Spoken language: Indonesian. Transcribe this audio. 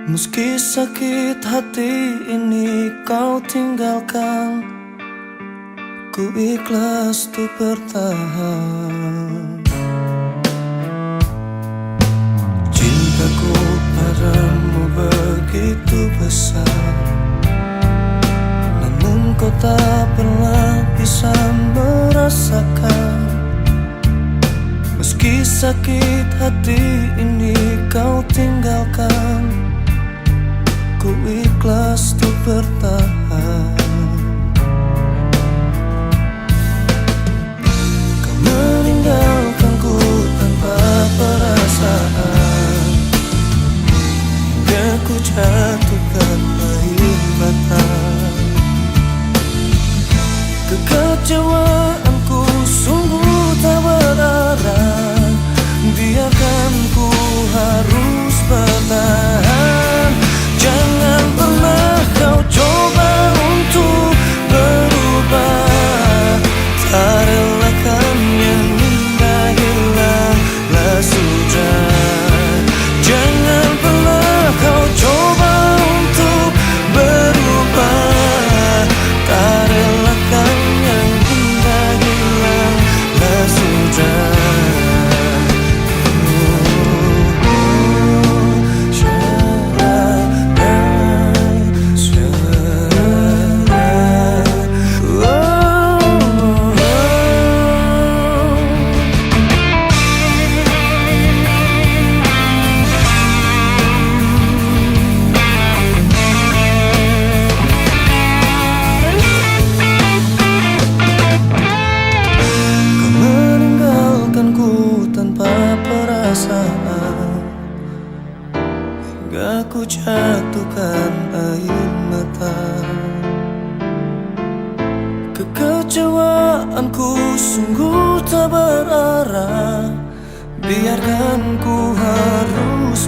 Meski sakit hati ini kau tinggalkan, ku ikhlas untuk bertahan. Cintaku padamu begitu besar, namun kau tak pernah bisa merasakan. Meski sakit hati ini kau tinggalkan, ku ikhlas untuk bertahan. Kau meninggalkanku tanpa perasaan, hingga ku jatuhkan air mata. Kekecewaanku sungguh tak berarah, biarkan ku harus bertahan. Jangan pernah kau coba untuk berubah, tak relakan yang indah hilanglah sudah. Jangan pernah kau coba untuk berubah, tak relakan yang indah hilanglah sudah. Hingga ku jatuhkan air mata. Kekecewaanku sungguh tak berarah, biarkan ku harus